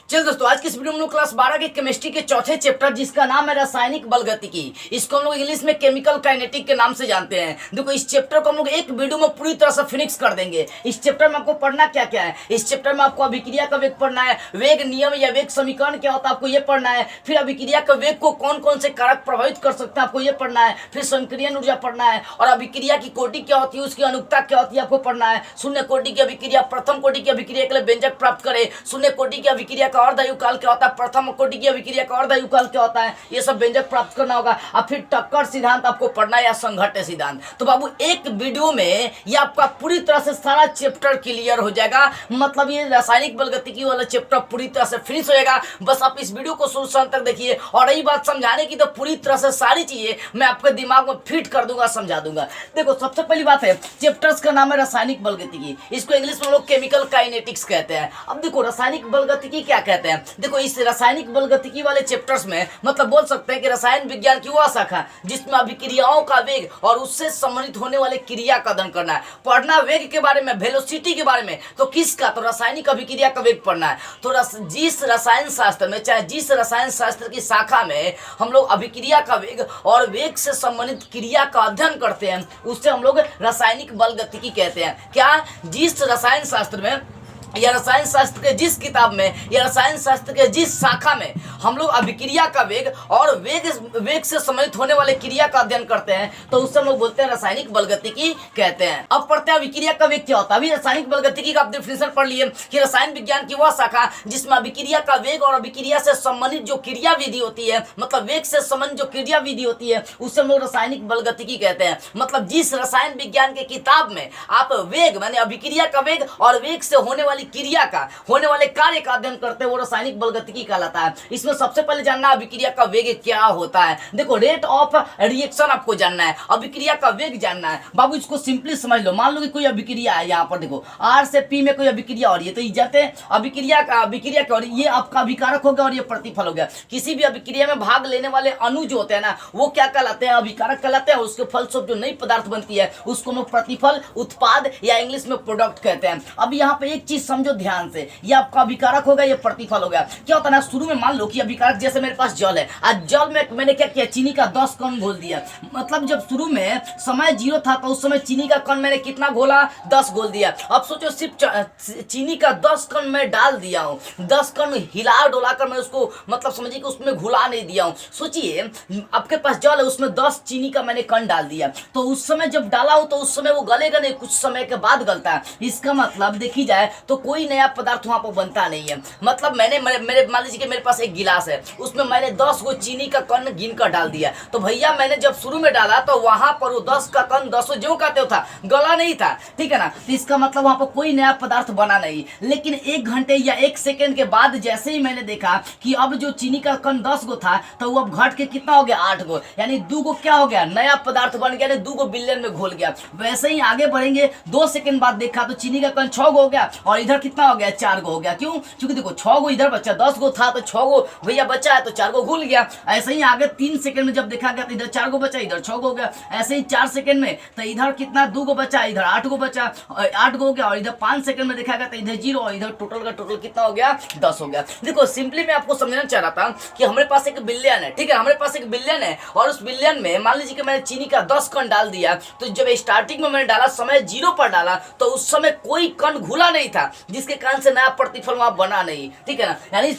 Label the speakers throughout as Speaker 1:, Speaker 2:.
Speaker 1: चल दोस्तों, आज की इस वीडियो में हम लोग क्लास 12 के केमिस्ट्री के चौथे चैप्टर जिसका नाम है रासायनिक बलगतिकी, इसको हम लोग इंग्लिश में केमिकल काइनेटिक के नाम से जानते हैं। देखो, इस चैप्टर को हम लोग एक वीडियो में पूरी तरह से फिनिक्स कर देंगे। इस चैप्टर में आपको पढ़ना क्या क्या है। इस चैप्टर में आपको अभिक्रिया का वेग पढ़ना है, वेग नियम या वेग समीकरण क्या होता है आपको ये पढ़ना है, फिर अभिक्रिया का वेग को कौन कौन से कारक प्रभावित कर सकते हैं आपको ये पढ़ना है, फिर संक्रियन ऊर्जा पढ़ना है, और अभिक्रिया की कोटि क्या होती है, उसकी अनुक्ता क्या होती है आपको पढ़ना है। शून्य कोटि की अभिक्रिया प्रथम कोटि की अभिक्रिया के लिए व्यंजक प्राप्त करे, शून्य कोटि की अभिक्रिया का अर्ध आयुकाल क्या होता है, प्रथम कोटि की अभिक्रिया का अर्ध आयुकाल क्या होता है, ये सब व्यंजक प्राप्त करना होगा। अब फिर टक्कर सिद्धांत आपको पढ़ना है या संघट्य सिद्धांत। तो बाबू एक वीडियो में ये आपका पूरी तरह से सारा चैप्टर क्लियर हो जाएगा, मतलब ये रासायनिक बलगतिकी वाला चैप्टर पूरी तरह से फिनिश हो जाएगा। बस आप इस वीडियो को शुरू से अंत तक देखिए, और यही बात समझाने की तो पूरी तरह से सारी चीजें मैं आपके दिमाग में फिट कर दूंगा, समझा दूंगा। देखो, सबसे पहली बात है, चैप्टर्स का नाम है रासायनिक बलगतिकी, इसको इंग्लिश में लोग केमिकल काइनेटिक्स कहते हैं। अब देखो, रासायनिक बलगतिकी क्या कहते हैं। देखो, इस रासायनिक बलगतिकी वाले चैप्टर्स में मतलब बोल सकते हैं कि रसायन विज्ञान की वह शाखा जिसमें अभिक्रियाओं का वेग और उससे संबंधित होने वाले क्रिया का अध्ययन करना है, पढ़ना वेग के बारे में, वेलोसिटी के बारे में। तो किसका? तो रासायनिक अभिक्रिया का वेग पढ़ना है। तो जिस रसायन शास्त्र में, चाहे जिस रसायन शास्त्र की शाखा में हम लोग अभिक्रिया का वेग और वेग से संबंधित क्रिया का अध्ययन करते हैं, उससे हम लोग रासायनिक बलगतिकी कहते हैं। क्या? जिस रसायन शास्त्र में या रसायन शास्त्र के जिस किताब में या रसायन शास्त्र के जिस शाखा में हम लोग अभिक्रिया का वेग और वेग से संबंधित होने वाले क्रिया का अध्ययन करते हैं, तो उससे हम लोग बोलते हैं रासायनिक बलगतिकी कहते हैं। अब पढ़ते हैं अभिक्रिया का वेग क्या होता है। अभी रासायनिक बलगतिकी का आप डेफिनेशन पढ़ लिए कि रसायन विज्ञान की वह शाखा जिसमें अभिक्रिया का वेग और अभिक्रिया से संबंधित जो क्रिया विधि होती है, मतलब वेग से संबंधित जो क्रिया विधि होती है, उससे हम लोग रासायनिक बलगतिकी कहते हैं। मतलब जिस रसायन विज्ञान के किताब में आप वेग माने अभिक्रिया का वेग और वेग से होने वाली क्रिया का, होने वाले कार्य का अध्ययन करते हैं, वो रासायनिक बलगतिकी कहलाता है। इसमें सबसे पहले जानना अभिक्रिया का वेग क्या होता है। देखो, रेट ऑफ रिएक्शन आपको जानना है, अभिक्रिया का वेग जानना है। बाबू इसको सिंपली समझ लो, मान लो कि कोई अभिक्रिया है, यहाँ पर देखो R से P में कोई अभिक्रिया हो रही है, तो जाते अभिक्रिया क्या हो रही है, ये आपका अभिकारक हो गया और ये प्रतिफल हो गया। किसी भी अभिक्रिया में भाग लेने वाले अणु जो होते हैं ना, वो क्या कहलाते हैं? अभिकारक कहलाते हैं। उसके फलस्वरूप जो नई पदार्थ बनती है उसको हम प्रतिफल, उत्पाद या इंग्लिश में प्रोडक्ट कहते हैं। अब यहाँ पे एक चीज समझो ध्यान से, ये आपका अभिकारक हो गया, ये प्रतिफल हो गया। क्या होता है ना, शुरू में मान लो कि अभिकारक जैसे मेरे पास जल है, आज जल में मैंने क्या किया, चीनी का 10 कण घोल दिया। मतलब जब शुरू में समय 0 था तो उस समय चीनी का कण मैंने कितना घोला? 10 घोल दिया। अब सोचो, सिर्फ चीनी का 10 कण मैं डाल दिया हूँ, 10 कण हिला डोला कर मैं उसको मतलब समझिए कि उसमें घुला नहीं दिया हूँ। सोचिए, आपके पास जल है, उसमें 10 चीनी का मैंने कण डाल दिया, तो उस समय जब डाला हो तो उस समय वो गलेगा नहीं, कुछ समय के बाद गलता है। इसका मतलब देखी जाए तो कोई नया पदार्थ वहां पर बनता नहीं है। मतलब मैंने मेरे मान लीजिए कि मेरे पास एक गिलास है, उसमें मैंने 10 गो चीनी का कण गिन कर डाल दिया, तो भैया मैंने जब शुरू में डाला तो वहां पर वो 10 का कण 10 जो कहते था, गला नहीं था, ठीक है ना। तो इसका मतलब वहां पर कोई नया पदार्थ बना नहीं। लेकिन 1 घंटे या 1 सेकेंड के बाद जैसे ही मैंने देखा कि अब जो चीनी का कण 10 गो था, तो वो अब घट के कितना हो गया? 8 गो, यानी 2 गो क्या हो गया? नया पदार्थ बन गया, 2 गो बिलियन में घोल गया। वैसे ही आगे बढ़ेंगे, 2 सेकेंड बाद देखा तो चीनी का कण 6 गो हो गया और इधर कितना हो गया? 4 गो हो गया। क्यों? क्योंकि देखो 6 गो इधर बचा, 10 गो था तो 6 गो भैया बचा है तो 4 गो घुल गया। ऐसे ही आगे 3 सेकंड में जब देखा गया तो इधर 4 गो बचा, इधर 6 गो हो गया। ऐसे ही 4 सेकंड में तो इधर कितना? 2 गो बचा, इधर 8 गो बचा, 8 गो हो गया। और इधर 5 सेकंड में देखा गया तो इधर 0 और इधर टोटल का टोटल कितना हो गया? 10 हो गया। देखो, सिंपली मैं आपको समझाना चाह रहा था कि हमारे पास एक बिलियन है, ठीक है, हमारे पास एक बिलियन है, और उस बिलियन में मान लीजिए कि मैंने चीनी का 10 कण डाल दिया। तो जब स्टार्टिंग में मैंने डाला, समय 0 पर डाला, तो उस समय कोई कण घुला नहीं था, जिसके कारण से नया प्रतिफल वहां बना नहीं, ठीक है ना। यानी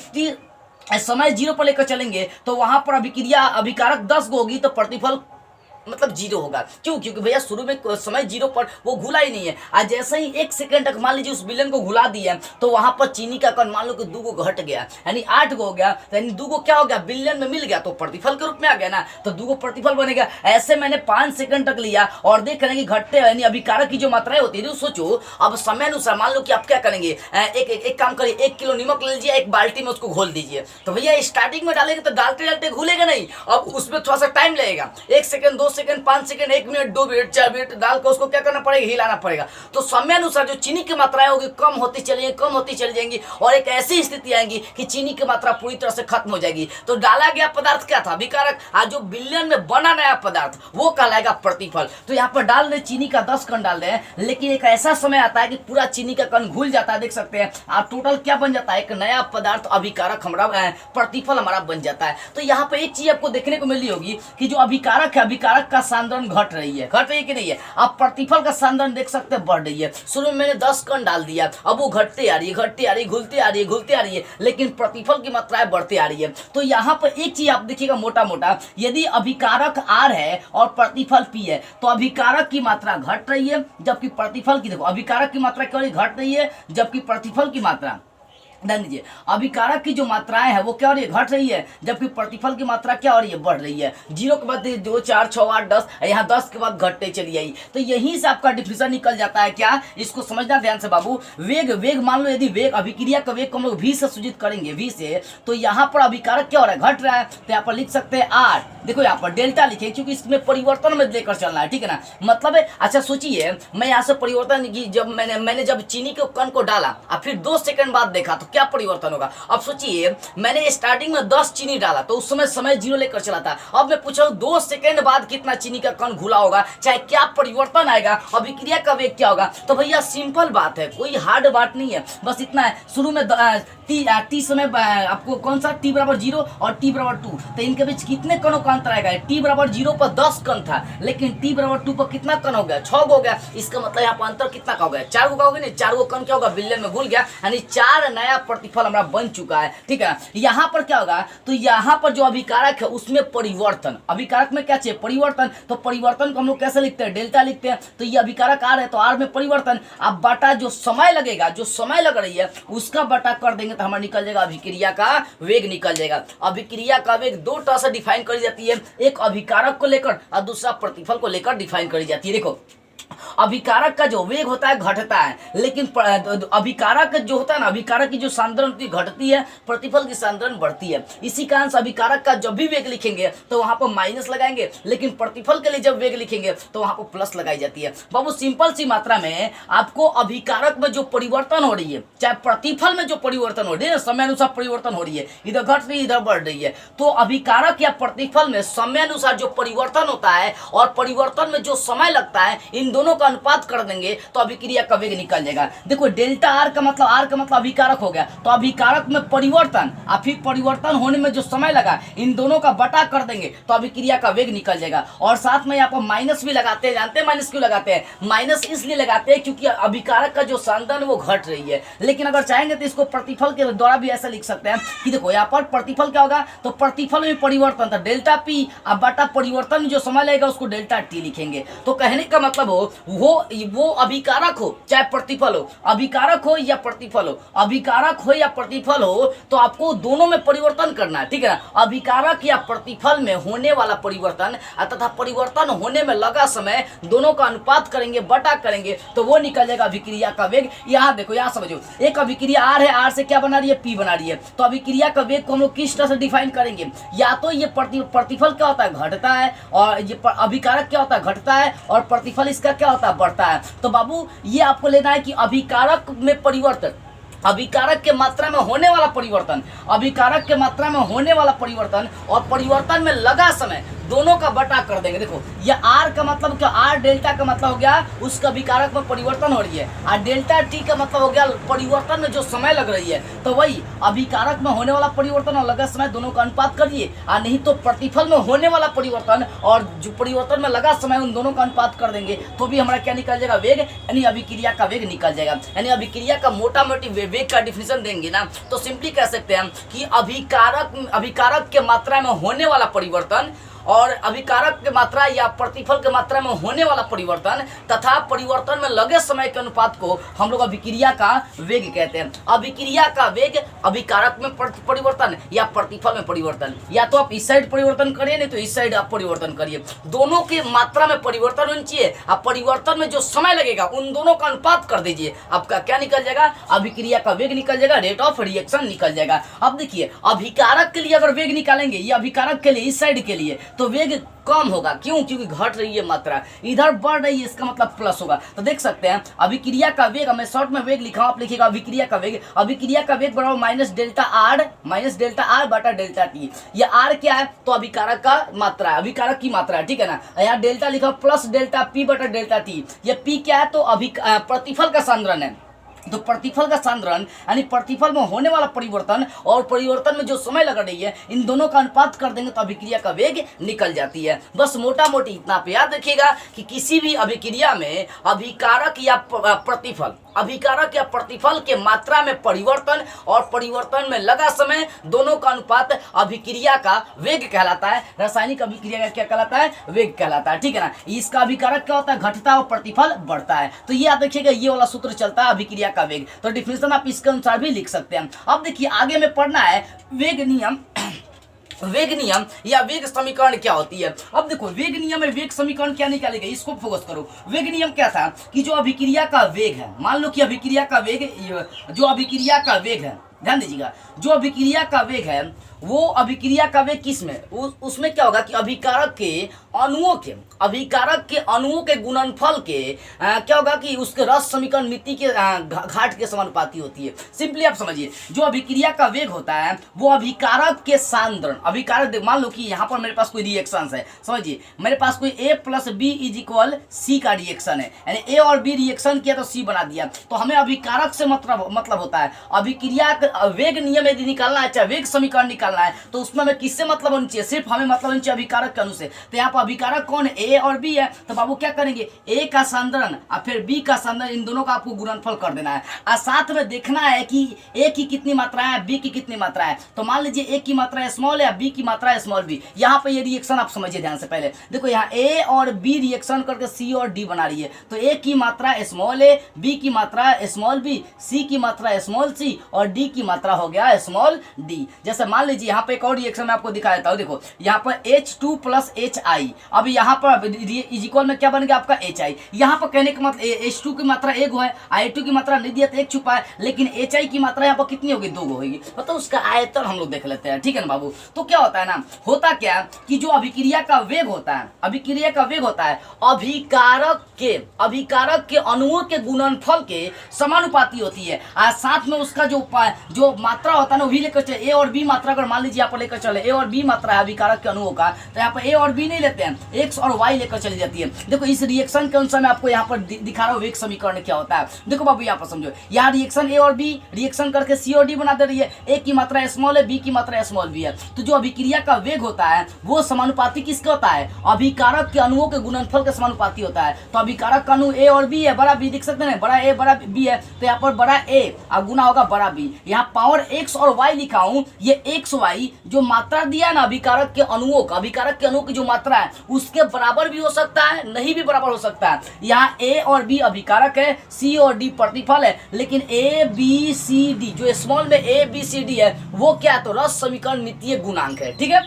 Speaker 1: समय 0 पर लेकर चलेंगे तो वहां पर अभिक्रिया अभिकारक 10 गो होगी तो प्रतिफल मतलब 0 होगा। क्यों? क्योंकि भैया शुरू में समय 0 पर वो घुला ही नहीं है। आज जैसे ही 1 सेकंड तक मान लीजिए उस बिलियन को घुला दिया, तो वहां पर चीनी का कण मान लो कि 2 गो घट गया, यानी 8 गो हो गया, यानी 2 गो क्या हो गया? बिलियन में मिल गया, तो प्रतिफल के रूप में आ गया ना, तो 2 गो प्रतिफल बनेगा। ऐसे मैंने 5 सेकंड तक लिया और देख रहे हैं कि घटते यानी अभिकारक की जो मात्राएं होती है। सोचो, अब समय अनुसार मान लो कि आप क्या करेंगे, एक काम करिए, 1 किलो नमक ले लीजिए, एक बाल्टी में उसको घोल दीजिए। तो भैया स्टार्टिंग में डालेंगे तो डालते डालते घुलेगा नहीं, अब उसमें थोड़ा सा टाइम लगेगा, 1 second 2 second, 5 second, 1 minute, 2 minute, 4 minute डाल कर उसको क्या करना पड़ेगा, हिलाना पड़ेगा। तो समय अनुसार जो चीनी की मात्राएं होगी कम होती चली जाएंगी और एक ऐसी स्थिति आएगी कि चीनी की मात्रा पूरी तरह से खत्म हो जाएगी। तो डाला गया पदार्थ क्या था, अभिकारक। आज जो विलयन में बना नया पदार्थ वो कहलाएगा प्रतिफल। तो यहाँ पर डाल रहे चीनी का 10 कण डाल रहे हैं, लेकिन एक ऐसा समय आता है कि पूरा चीनी का कण घुल जाता है, देख सकते हैं आप। टोटल क्या बन जाता है, एक नया पदार्थ अभिकारक हमारा प्रतिफल हमारा बन जाता है। तो यहाँ पे एक चीज आपको देखने को मिल रही होगी कि जो अभिकारक है, अभिकारक का सांद्रण घट रही है कि नहीं है। आप प्रतिफल का सांद्रण देख सकते हैं बढ़ रही है। शुरू में मैंने 10 कण डाल दिया, अब वो घटते आ रही है, घुलते आ रही है, लेकिन प्रतिफल की मात्राएं बढ़ते आ रही है। तो यहाँ पर एक चीज आप देखिएगा मोटा मोटा, यदि अभिकारक R है और प्रतिफल P है तो अभिकारक की मात्रा घट रही है, जबकि प्रतिफल की, देखो अभिकारक की मात्रा क्यों घट रही है, जबकि प्रतिफल की मात्रा, ध्यान दीजिए, अभिकारक की जो मात्राएं है वो क्या हो रही है, घट रही है, जबकि प्रतिफल की मात्रा क्या हो रही है, बढ़ रही है। 0 के बाद 2, 4, 6, 8, 10, यहाँ 10 के बाद घटते चली आई। तो यहीं से आपका डिफिनेशन निकल जाता है। क्या, इसको समझना ध्यान से बाबू। वेग मान लो, यदि वेग, अभिक्रिया का वेग को हम लोग V से सूचित करेंगे, V से, तो यहाँ पर अभिकारक क्या हो रहा है, घट रहा है। तो यहाँ पर लिख सकते हैं R, देखो यहाँ पर डेल्टा लिखे, क्योंकि इसमें परिवर्तन में लेकर चलना है, ठीक है ना। मतलब है, अच्छा सोचिए, मैं यहाँ से परिवर्तन की, जब मैंने जब चीनी के कण को डाला और फिर 2 सेकंड बाद देखा तो क्या परिवर्तन होगा। अब सोचिए, मैंने स्टार्टिंग में 10 चीनी डाला तो उस समय 0 लेकर चला था। अब मैं पूछ रहा हूँ 2 सेकंड बाद कितना चीनी का कण घुला होगा, चाहे क्या परिवर्तन आएगा, अभिक्रिया का वेग क्या होगा। तो भैया सिंपल बात है, कोई हार्ड बात नहीं है, बस इतना है। शुरू में टी समय आपको कौन सा, T बराबर 0 और T बराबर 2, तो इनके बीच कितने कणों का अंतर आएगा। T बराबर 0 पर 10 कण था, लेकिन T बराबर 2 पर कितना कण हो गया, 6 हो गया। इसका मतलब यहाँ पर अंतर कितना का हो गया, 4 का हो गया। नहीं, 4 कण क्या होगा, विलयन में घुल गया, यानी 4 नया प्रतिफल हमारा बन चुका है, ठीक है। यहाँ पर क्या होगा, तो यहाँ पर जो अभिकारक है उसमें परिवर्तन, अभिकारक में क्या चाहिए, परिवर्तन। तो परिवर्तन को हम लोग कैसे लिखते हैं, डेल्टा लिखते हैं। तो ये अभिकारक R है तो R में परिवर्तन, अब बटा जो समय लगेगा, जो समय लग रही है उसका बटा कर देंगे तो हमारा निकल जाएगा अभिक्रिया का वेग निकल जाएगा। अभिक्रिया का वेग 2 तरह से डिफाइन करी जाती है, एक अभिकारक को लेकर और दूसरा प्रतिफल को लेकर डिफाइन करी जाती है। देखो, अभिकारक का जो वेग होता है घटता है, लेकिन अभिकारक जो होता है ना, अभिकारक की जो सांद्रण घटती है, प्रतिफल की सांद्रण बढ़ती है। इसी कारण से अभिकारक का जब भी वेग लिखेंगे तो वहां पर माइनस लगाएंगे, लेकिन प्रतिफल के लिए जब वेग लिखेंगे तो वहां पर प्लस लगाई जाती है। बाबू सिंपल सी मात्रा में आपको अभिकारक में जो परिवर्तन हो रही है, चाहे प्रतिफल में जो परिवर्तन हो रही है, समय अनुसार परिवर्तन हो रही है, इधर घट रही है इधर बढ़ रही है, तो अभिकारक या प्रतिफल में समय अनुसार जो परिवर्तन होता है और परिवर्तन में जो समय लगता है, इन दोनों का अनुपात कर देंगे तो अभिक्रिया का वेग निकल जाएगा। देखो डेल्टा R का मतलब अभिकारक हो गया, तो अभिकारक में परिवर्तन और फिर परिवर्तन होने में जो समय लगा, इन दोनों का बटा कर देंगे तो अभिक्रिया का वेग निकल जाएगा। और साथ में यहाँ पर माइनस भी लगाते हैं, जानते हैं माइनस क्यों लगाते हैं, माइनस इसलिए लगाते हैं क्योंकि अभिकारक का जो सांद्रण वो घट रही है। लेकिन अगर चाहेंगे तो इसको प्रतिफल के द्वारा भी ऐसा लिख सकते हैं कि देखो यहाँ पर प्रतिफल क्या होगा, तो प्रतिफल में परिवर्तन था डेल्टा P, अब बटा परिवर्तन में जो समय लगेगा उसको डेल्टा T लिखेंगे। तो कहने का मतलब हो वो अभिकारक हो चाहे प्रतिफल हो, अभिकारक हो या प्रतिफल हो, अभिकारक हो या प्रतिफल हो, तो आपको दोनों में परिवर्तन करना है, ठीक है ना। अभिकारक या प्रतिफल में होने वाला परिवर्तन तथा परिवर्तन होने में लगा समय, दोनों का अनुपात करेंगे, बटा करेंगे तो वो निकल जाएगा अभिक्रिया का वेग। यहाँ देखो, यहाँ समझो, एक अभिक्रिया R है, R से क्या बना रही है, P बना रही है। तो अभिक्रिया का वेग को हम लोग किस तरह से डिफाइन करेंगे, या तो ये प्रतिफल क्या होता है, घटता है, और ये अभिकारक क्या होता है, घटता है, और प्रतिफल इसका क्या होता है, बढ़ता है। तो बाबू ये आपको लेना है कि अभिकारक में परिवर्तन, अभिकारक के मात्रा में होने वाला परिवर्तन, अभिकारक के मात्रा में होने वाला परिवर्तन और परिवर्तन में लगा समय, दोनों का बटा कर देंगे। देखो ये R का मतलब क्या, R डेल्टा का मतलब हो गया उसका अभिकारक में परिवर्तन हो रही है, और डेल्टा T का मतलब हो गया परिवर्तन में जो समय लग रही है। तो वही अभिकारक में होने वाला परिवर्तन और लगा समय दोनों का अनुपात करिए, और नहीं तो प्रतिफल में होने वाला परिवर्तन और जो परिवर्तन में लगा समय उन दोनों का अनुपात कर देंगे तो भी हमारा क्या निकल जाएगा, वेग, यानी अभिक्रिया का वेग निकल जाएगा। यानी अभिक्रिया का मोटा मोटी वेग का डिफिनेशन देंगे ना तो सिंपली कह सकते हैं कि अभिकारक के मात्रा में होने वाला परिवर्तन और अभिकारक के मात्रा या प्रतिफल के मात्रा में होने वाला परिवर्तन तथा परिवर्तन में लगे समय के अनुपात को हम लोग अभिक्रिया का वेग कहते हैं। अभिक्रिया का वेग अभिकारक में परिवर्तन या प्रतिफल में परिवर्तन, या तो आप इस साइड परिवर्तन करिए नहीं तो इस साइड आप परिवर्तन करिए, दोनों की मात्रा में परिवर्तन होना चाहिए। अब परिवर्तन में जो समय लगेगा उन दोनों का अनुपात कर दीजिए, आपका क्या निकल जाएगा, अभिक्रिया का वेग निकल जाएगा, रेट ऑफ रिएक्शन निकल जाएगा। अब देखिए अभिकारक के लिए अगर वेग निकालेंगे, ये अभिकारक के लिए इस साइड के लिए, तो वेग कम होगा। क्यों? क्योंकि घट रही है मात्रा, इधर बढ़ रही है, इसका मतलब प्लस होगा। तो देख सकते हैं अभिक्रिया का वेग, मैं शॉर्ट में वेग लिखा हूं, आप लिखिएगा अभिक्रिया का वेग। अभिक्रिया का वेग बराबर माइनस डेल्टा आर बटा डेल्टा टी। ये आर क्या है? तो अभिकारक का मात्रा है, अभिकारक की मात्रा है, ठीक है ना। यहाँ डेल्टा लिखा प्लस डेल्टा पी बटा डेल्टा टी। ये पी क्या है? तो प्रतिफल का सांद्रण है। तो प्रतिफल का सांद्रण यानी प्रतिफल में होने वाला परिवर्तन और परिवर्तन में जो समय लग रही है, इन दोनों का अनुपात कर देंगे तो अभिक्रिया का वेग निकल जाती है। बस मोटा मोटी इतना पे याद रखिएगा कि किसी भी अभिक्रिया में अभिकारक या प्रतिफल, अभिकारक या प्रतिफल के मात्रा में परिवर्तन और परिवर्तन में लगा समय, दोनों का अनुपात अभिक्रिया का वेग कहलाता है। रासायनिक अभिक्रिया का क्या कहलाता है? वेग कहलाता है, ठीक है ना। इसका अभिकारक क्या होता है? घटता है और प्रतिफल बढ़ता है। तो ये याद रखिएगा, ये वाला सूत्र चलता है अभिक्रिया का वेग। तो डिफिनेशन आप इसके अनुसार भी लिख सकते हैं। अब देखिए आगे में पढ़ना है वेग नियम। वेग नियम या वेग समीकरण क्या होती है? अब देखो वेग नियम में वेग समीकरण क्या निकालेगा, इसको फोकस करो। वेग नियम क्या था कि जो अभिक्रिया का वेग है, मान लो कि अभिक्रिया का वेग, जो अभिक्रिया का वेग है, ध्यान दीजिएगा, जो अभिक्रिया का वेग है वो अभिक्रिया का वेग किस में, उसमें क्या होगा कि अभिकारक के अणुओं के गुणनफल के क्या होगा कि उसके रस समीकरण मिट्टी के घाट के समानुपाती होती है। सिंपली आप समझिए, जो अभिक्रिया का वेग होता है वो अभिकारक के सांद्रण, अभिकारक, मान लो कि यहाँ पर मेरे पास कोई रिएक्शन है, समझिए मेरे पास कोई A plus B is equal C का रिएक्शन है, यानी A और B रिएक्शन किया तो C बना दिया। तो हमें अभिकारक से मतलब होता है अभिक्रिया का वेग नियम यदि निकालना है, चाहे वेग समीकरण निकालना है, तो उसमें हमें किससे मतलब होनी चाहिए? सिर्फ हमें मतलब होनी चाहिए अभिकारक के अणु से। तो यहाँ पर अभिकारक कौन है? A और B है। तो बाबू क्या करेंगे? A का सांद्रण और फिर B का सांद्रण, इन दोनों का आपको गुणनफल कर देना है और साथ में देखना है कि A की कितनी मात्रा है, B की कितनी मात्रा है। तो मान लीजिए A की मात्रा स्मॉल है, B की मात्रा है स्मॉल b। यहाँ पे ये रिएक्शन आप समझिए ध्यान से। पहले देखो यहाँ A और B रिएक्शन करके C और D बना रही है। तो A की मात्रा स्मॉल a, B की मात्रा स्मॉल b, C की मात्रा स्मॉल c और D की मात्रा हो गया स्मॉल d। जैसे मान लीजिए यहाँ पे एक और रिएक्शन मैं आपको दिखा देता हूँ। देखो यहाँ पर H2 प्लस HI, अब यहाँ पर इज इक्वल में क्या बन गया आपका HI। यहाँ पर कहने का मतलब H2 की मात्रा 1 है, I2 की मात्रा नहीं दिया तो 1 छुपा है, लेकिन HI की मात्रा यहाँ पर कितनी होगी? 2 होगी। मतलब उसका आयतन हम लोग देख लेते हैं, ठीक है ना बाबू। तो क्या होता है ना, होता क्या कि जो अभिक्रिया का वेग होता है, अभिक्रिया का वेग होता है अभिकारक के अणुओं के गुणनफल के समानुपाती होती है और साथ में उसका जो मात्रा होता है ना, वही लेकर चले। A और B मात्रा अगर मान लीजिए यहाँ पर लेकर चले, A और B मात्रा है अभिकारक के अणुओं का, तो यहाँ पर A और B नहीं लेते हैं, X और Y लेकर चली जाती है। देखो इस रिएक्शन के अनुसार मैं आपको यहाँ पर दिखा रहा हूँ वेग समीकरण क्या होता है। देखो बाबू यहाँ पर समझो, यहाँ रिएक्शन A और B रिएक्शन करके C और D बना दे रही है। A की मात्रा स्मॉल है, B की मात्रा स्मॉल b है। तो जो अभिक्रिया का वेग होता है वो समानुपाती किसका होता है? अभिकारक के अणुओं के गुणनफल के समानुपाती होता है। तो अभिकारक का अणु A और B है, बड़ा B देख सकते हैं, बड़ा A बड़ा B है, तो यहाँ पर बड़ा A और गुना होगा बड़ा B। यहाँ पावर X और Y लिखा हूँ, ये X Y जो मात्रा दिया ना अभिकारक के अणुओं का, अभिकारक के अणुओं की जो मात्रा है उसके बराबर भी हो सकता है, नहीं भी बराबर हो सकता है। यहाँ A और B अभिकारक है, C और D प्रतिफल है, लेकिन A B C D जो स्मॉल में A B C D है वो क्या है? तो रस समीकरण मितीय गुणांक है, ठीक है।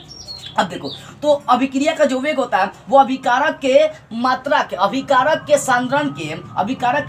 Speaker 1: अब देखो तो अभिक्रिया का जो वेग होता है वो अभिकारक के मात्रा के, अभिकारक के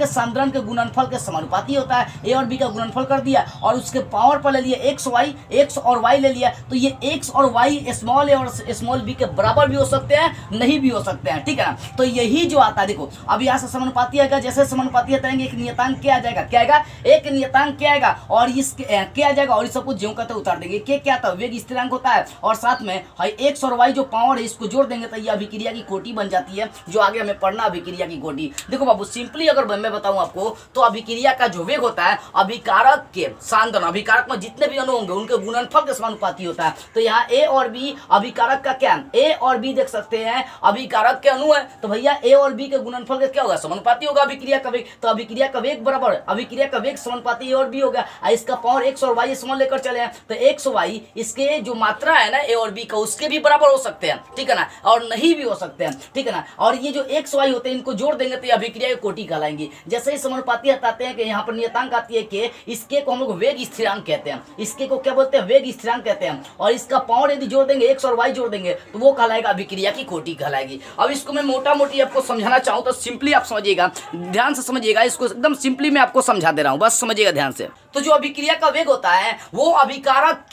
Speaker 1: सांद्रण के गुणनफल के समानुपाती होता है। A और B का गुणनफल कर दिया और उसके पावर पर ले लिया x और y ले लिया। तो ये x और y स्मॉल a और स्मॉल b के बराबर भी हो सकते हैं, नहीं भी हो सकते हैं, ठीक है ना। तो यही जो आता है, देखो अब यहाँ से समानुपाती आएगा, जैसे समानुपाती आएंगे एक नियतांक क्या आ जाएगा, क्या आएगा? एक नियतांक क्या आएगा और इस क्या आ जाएगा और इस सबको ज्यों कहते उतार देंगे। क्या था? वेग स्थिरांक होता है और साथ में एक्स और वाई जो पावर है इसको जोड़ देंगे तो ये अभिक्रिया की कोटि बन जाती है, जो आगे हमें पढ़ना अभिक्रिया की कोटि। देखो बाबू सिंपली अगर मैं बताऊं आपको तो अभिक्रिया का जो वेग होता है अभिकारक के सांद्रण, अभिकारक में जितने भी अणु होंगे उनके गुणनफल के समानुपाती होता है। तो यहाँ A और B अभिकारक का क्या, A और B देख सकते हैं अभिकारक के अणु है, तो भैया A और B के गुणनफल का क्या होगा? समानुपाती होगा अभिक्रिया का वेग। तो अभिक्रिया का वेग बराबर अभिक्रिया का वेग समानुपाती A और B होगा। इसका पावर x और y स्मॉल लेकर चले हैं तो x y इसके जो मात्रा है ना A और B का उसके भी बराबर हो सकते हैं, ठीक है ना, और नहीं भी हो सकते हैं, ठीक है ना। और ये जो x y होते हैं इनको जोड़ देंगे तो ये अभिक्रिया की कोटि कहलाएंगी। जैसे ही समानुपाती हटाते हैं कि यहाँ पर नियतांक आती है कि इसके को हम लोग वेग स्थिरांक कहते हैं, इसके को क्या बोलते हैं? वेग स्थिरांक कहते हैं। और इसका पावर यदि जोड़ देंगे x और y जोड़ देंगे तो वो कहलाएगा अभिक्रिया की कोटि कहलाएगी। अब इसको मैं मोटा मोटी आपको समझाना चाहूँ तो सिंपली आप समझिएगा, ध्यान से समझिएगा, इसको एकदम सिंपली मैं आपको समझा दे रहा हूँ, बस समझिएगा ध्यान से। तो जो अभिक्रिया का वेग होता है वो अभिकारक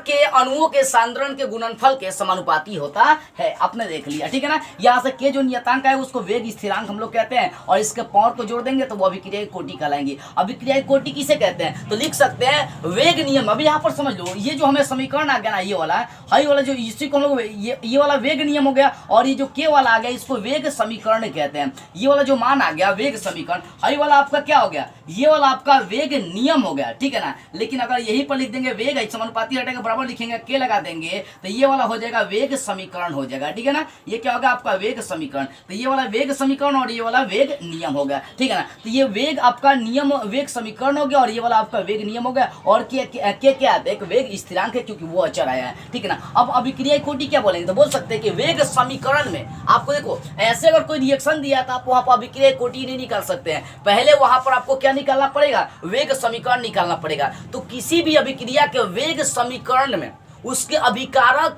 Speaker 1: के अणुओं के सांद्रण के गुणनफल के समानुपाती होता है। आपने देख लिया, ठीक है ना। यहाँ से के जो नियतांक है उसको वेग स्थिरांक हम लोग कहते हैं, और इसके पावर को जोड़ देंगे तो वो अभिक्रिया की कोटि कहलाएंगी। अभिक्रिया की कोटि किसे कहते हैं, तो लिख सकते हैं वेग नियम। अभी यहाँ पर समझ लो, ये जो हमें समीकरण आ गया ना, ये वाला जो इसी को हम लोग ये वाला वेग नियम हो गया, और ये जो के वाला आ गया इसको वेग समीकरण कहते हैं। ये वाला जो मान आ गया वेग समीकरण, ये वाला आपका क्या हो गया, ये वाला आपका वेग नियम हो गया, ठीक है ना। लेकिन अगर यही पर लिख देंगे वेग समानुपाती हटेगा बराबर लिखेंगे के लगा देंगे तो ये वाला हो जाएगा वेग समीकरण हो जाएगा, ठीक है ना। ये क्या होगा आपका वेग समीकरण, तो ये वाला वेग समीकरण और ये वाला वेग नियम हो गया, ठीक है ना। तो ये वेग आपका नियम वेग समीकरण हो गया और ये वाला आपका वेग नियम हो गया। और के क्या है, एक वेग स्थिरांक है क्योंकि वो अचर आया है, ठीक है ना। अब अभिक्रिया की कोटि क्या बोलेंगे, तो बोल सकते हैं कि वेग समीकरण में आपको देखो ऐसे अगर कोई रिएक्शन दिया तो आप वहां पर अभिक्रिया की कोटि नहीं निकाल सकते हैं, पहले वहां पर आपको क्या निकालना पड़ेगा, वेग समीकरण निकालना पड़ेगा। तो किसी भी अभिक्रिया के वेग समीकरण में उसके अभिकारक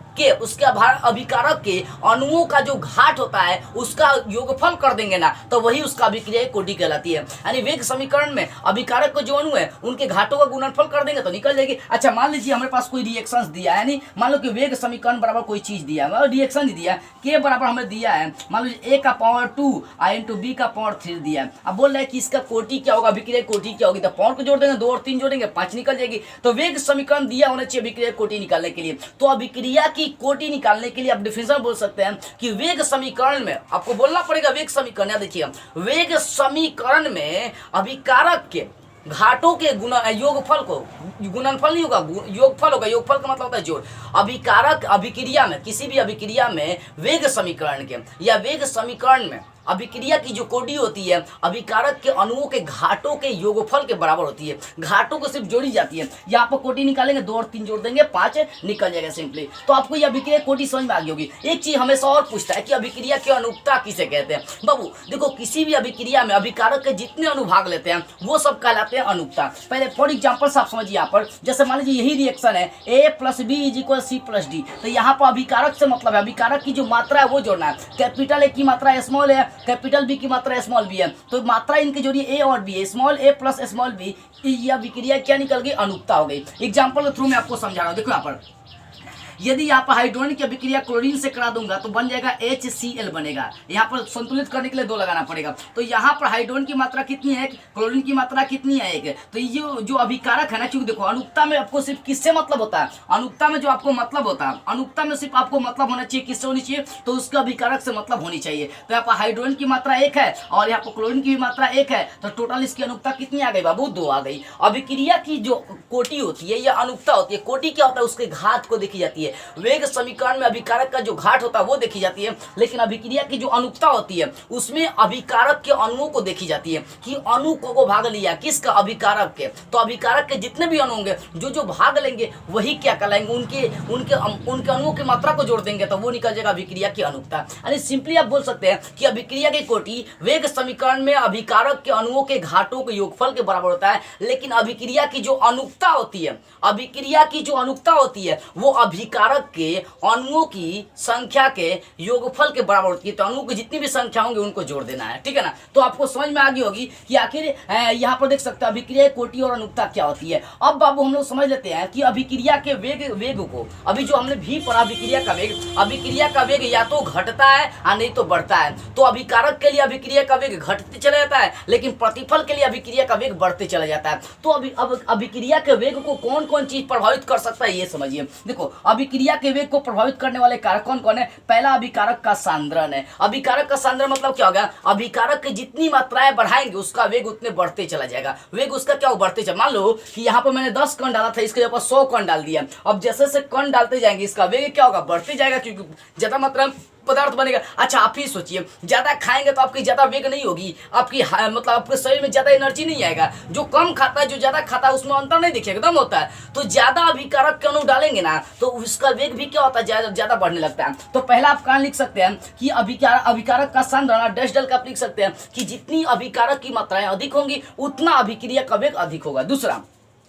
Speaker 1: के अणुओं का जो घाट होता है उसका योगफल कर देंगे ना, तो वही उसका अभिक्रिया कोटि कहलाती है। यानी वेग समीकरण में अभिकारक को जो अणु है उनके घाटों का गुणनफल कर देंगे तो निकल जाएगी। अच्छा मान लीजिए हमारे पास कोई रिएक्शंस दिया है, यानी मान लो कि वेग समीकरण बराबर कोई चीज दिया है, रिएक्शन दिया के बराबर हमें दिया है, मान लीजिए a का पावर 2 into b का पावर 3 दिया है। अब बोल रहे हैं कि इसका कोटि क्या होगा, अभिक्रिया कोटि क्या होगी, तो पावर को जोड़ देंगे 2 और 3 जोड़ेंगे 5 निकल जाएगी। तो वेग समीकरण दिया होना चाहिए अभिक्रिया कोटि निकालने के लिए। तो अभिक्रिया की कोटि निकालने के लिए आप डिफिनेशन बोल सकते हैं कि वेग समीकरण में आपको बोलना पड़ेगा वेग समीकरण, याद देखिए वेग समीकरण में अभिकारक के घाटों के योगफल को, गुणनफल नहीं होगा योगफल होगा, योगफल का मतलब होता है जोड़। अभिकारक अभिक्रिया में, किसी भी अभिक्रिया में वेग समीकरण के या वेग समीकरण में अभिक्रिया की जो कोटि होती है अभिकारक के अणुओं के घाटों के योगफल के बराबर होती है। घाटों को सिर्फ जोड़ी जाती है, यहाँ पर कोटि निकालेंगे 2 और 3 जोड़ देंगे 5 निकल जाएगा सिंपली। तो आपको ये अभिक्रिया कोटि समझ में आ गई होगी। एक चीज हमेशा और पूछता है कि अभिक्रिया की अनुक्ता किसे कहते हैं। बाबू देखो किसी भी अभिक्रिया में अभिकारक के जितने अनुभाग लेते हैं वो सब कहलाते हैं अनुक्ता। पहले फॉर एग्जाम्पल आप समझिए, यहाँ पर जैसे मान लीजिए यही रिएक्शन है a + b = c + d, तो यहाँ पर अभिकारक से मतलब है अभिकारक की जो मात्रा है वो जोड़ना है। कैपिटल A की मात्रा स्मॉल है, कैपिटल बी की मात्रा स्मॉल बी है, तो मात्रा इनके जोड़िए ए और बी है, स्मॉल ए प्लस स्मॉल बी, ये अभिक्रिया क्या निकल गई, अनुक्ता हो गई। एग्जांपल के थ्रू मैं आपको समझा रहा हूं, देखो यहाँ पर यदि यहाँ पर हाइड्रोजन की अभिक्रिया क्लोरीन से करा दूंगा तो बन जाएगा HCl बनेगा। यहाँ पर संतुलित करने के लिए 2 लगाना पड़ेगा। तो यहाँ पर हाइड्रोजन की मात्रा कितनी है, क्लोरीन की मात्रा कितनी है 1। तो ये जो अभिकारक है ना, चूंकि देखो अनुक्ता में आपको सिर्फ किससे मतलब होता है, अनुक्ता में जो आपको मतलब होता है, अनुक्ता में सिर्फ आपको मतलब होना चाहिए किससे होनी चाहिए, तो उसका अभिकारक से मतलब होनी चाहिए। तो यहाँ पर हाइड्रोजन की मात्रा 1 है और यहाँ पर क्लोरीन की भी मात्रा 1 है, तो टोटल इसकी अनुक्ता कितनी आ गई बाबू, 2 आ गई। अभिक्रिया की जो कोटि होती है या अनुक्ता होती है, कोटि क्या होता है, उसके घात को देखी जाती है। वेग समीकरण में अभिकारक का जो घाट होता है वो देखी जाती है, लेकिन अभिक्रिया की जो अनुक्ता होती है उसमें अभिकारक के अणुओं को देखी जाती है कि अणु को भाग लिया किसका, अभिकारक के। तो अभिकारक के जितने भी अणु होंगे जो भाग लेंगे वही क्या कहलाएंगे, उनके अणुओं की मात्रा को जोड़ देंगे तो वो निकल जाएगा अभिक्रिया की अनुक्ता। यानी सिंपली आप बोल सकते हैं कि अभिक्रिया की कोटि वेग समीकरण में अभिकारक के अणुओं के घाटों के योगफल के बराबर होता है, लेकिन अभिक्रिया की जो अनुक्ता होती है, अभिक्रिया की जो अनुक्ता होती है वो अभिकारक के अणुओं की संख्या के योगफल के बराबर होती है। तो अणुओं की जितनी भी संख्या होंगी उनको जोड़ देना है, ठीक है ना। तो आपको समझ में आ गई होगी कि आखिर यहाँ पर देख सकते हैं अभिक्रिया कोटि और अनुक्ता क्या होती है। अब बाबू हम लोग समझ लेते हैं कि अभिक्रिया के वेग को, अभी जो हमने भी पढ़ा अभिक्रिया का वेग या तो घटता है या नहीं तो बढ़ता है। तो अभिकारक के लिए अभिक्रिया का वेग घटते चला जाता है, लेकिन प्रतिफल के लिए अभिक्रिया का वेग बढ़ते चला जाता है। तो अब अभिक्रिया के वेग को कौन कौन चीज प्रभावित कर सकता है ये समझिए। देखो अभिक्रिया के वेग को प्रभावित करने वाले कारक कौन कौन है। पहला अभिकारक का सांद्रण है। अभिकारक का सांद्रण मतलब क्या होगा, अभिकारक की जितनी मात्राएं बढ़ाएंगे उसका वेग उतने बढ़ते चला जाएगा। वेग उसका क्या बढ़ते चला, मान लो कि यहाँ पर मैंने 10 कण डाला था, इसके जगह 100 कण डाल दिया। अब जैसे जैसे कण डालते जाएंगे इसका वेग क्या होगा, बढ़ते जाएगा, क्योंकि ज्यादा मात्रा में पदार्थ बनेगा। अच्छा आप ही सोचिए, ज्यादा खाएंगे तो आपकी ज्यादा वेग नहीं होगी, आपकी मतलब आपके शरीर में ज्यादा एनर्जी नहीं आएगा। जो कम खाता है जो ज्यादा खाता है उसमें अंतर नहीं दिखेगा, एकदम होता है। तो ज्यादा अभिकारक के अणु डालेंगे ना तो उसका वेग भी क्या होता है, ज्यादा बढ़ने लगता है। तो पहला आप कारण लिख सकते हैं कि अभिकारक का सांद्रण डैश डल का आप लिख सकते हैं कि जितनी अभिकारक की मात्राएं अधिक होंगी उतना अभिक्रिया का वेग अधिक होगा। दूसरा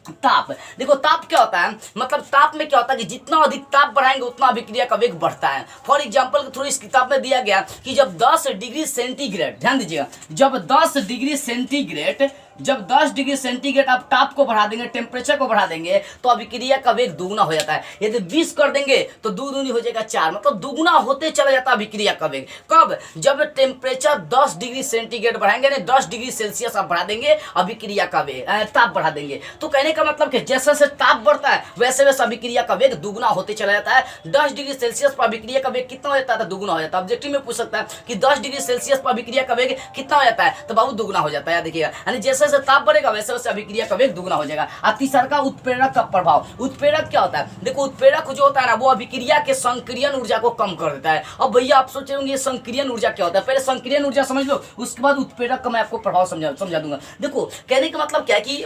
Speaker 1: ताप, देखो ताप क्या होता है, मतलब ताप में क्या होता है कि जितना अधिक ताप बढ़ाएंगे उतना अभिक्रिया का वेग बढ़ता है। फॉर एग्जांपल के थ्रू इस किताब में दिया गया कि जब 10 डिग्री सेंटीग्रेड, ध्यान दीजिएगा, जब 10 डिग्री सेंटीग्रेड जब 10 डिग्री सेंटीग्रेड आप ताप को बढ़ा देंगे, टेम्परेचर को बढ़ा देंगे, तो अभिक्रिया का वेग दुगुना हो जाता है। यदि 20 कर देंगे तो दो दूनी हो जाएगा 4, मतलब दुगुना होते चला जाता है अभिक्रिया का वेग। कब? जब टेम्परेचर 10 डिग्री सेंटीग्रेड बढ़ाएंगे, 10 डिग्री सेल्सियस आप बढ़ा देंगे, अभिक्रिया का वेग ताप बढ़ा देंगे। तो कहने का मतलब कि जैसे जैसे ताप बढ़ता है वैसे वैसे अभिक्रिया का वेग दुगुना होते चला जाता है। 10 डिग्री सेल्सियस पर अभिक्रिया का वेग कितना हो जाता है? दुगुना हो जाता है। ऑब्जेक्टिव में पूछ सकता है कि 10 डिग्री सेल्सियस पर अभिक्रिया का वेग कितना हो जाता है, तो बाबू दुगुना हो जाता है। देखिएगा, यानी जैसे जैसे ताप बढ़ेगा वैसे वैसे अभिक्रिया का वेग दुगुना हो जाएगा। और तीसरा का उत्प्रेरक का प्रभाव। उत्प्रेरक क्या होता है? देखो, उत्प्रेरक जो होता है ना, वो अभिक्रिया के संक्रियन ऊर्जा को कम कर देता है। अब भैया आप सोच रहे होंगे संक्रियन ऊर्जा क्या होता है, पहले संक्रियन ऊर्जा समझ लो, उसके बाद उत्प्रेरक का मैं आपको प्रभाव समझा दूंगा। देखो, कहने का मतलब क्या है कि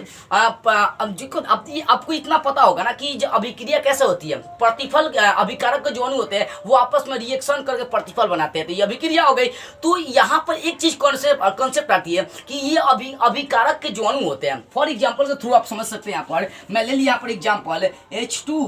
Speaker 1: आपको इतना पता होगा ना कि अभिक्रिया कैसे होती है। प्रतिफल, अभिकारक के जो अणु होते हैं वो आपस में रिएक्शन करके प्रतिफल बनाते हैं, तो ये अभिक्रिया हो गई। तो यहाँ पर एक चीज कॉन्सेप्ट आती है कि ये अभिकारक के जो अणु होते हैं, फॉर एग्जांपल के थ्रू आप समझ सकते हैं। यहाँ पर मैं ले लिया यहाँ पर example, H2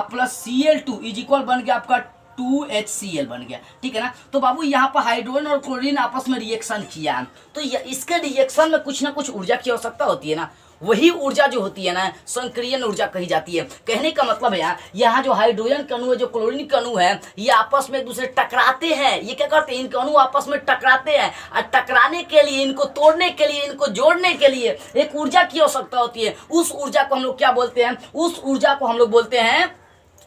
Speaker 1: plus Cl2 is equal बन गया आपका 2HCl बन गया, ठीक है ना। तो बाबू यहाँ पर हाइड्रोजन और क्लोरीन आपस में रिएक्शन किया, तो इसके रिएक्शन में कुछ ना कुछ ऊर्जा की आवश्यकता होती है ना, वही ऊर्जा जो होती है ना संक्रियन ऊर्जा कही जाती है। कहने का मतलब है यहाँ जो हाइड्रोजन का अणु है, जो क्लोरीन का अणु है, ये आपस में एक दूसरे टकराते हैं। ये क्या करते हैं? इनके अणु आपस में टकराते हैं, और टकराने के लिए, इनको तोड़ने के लिए, इनको जोड़ने के लिए एक ऊर्जा की आवश्यकता होती है। उस ऊर्जा को हम लोग क्या बोलते हैं? उस ऊर्जा को हम लोग बोलते हैं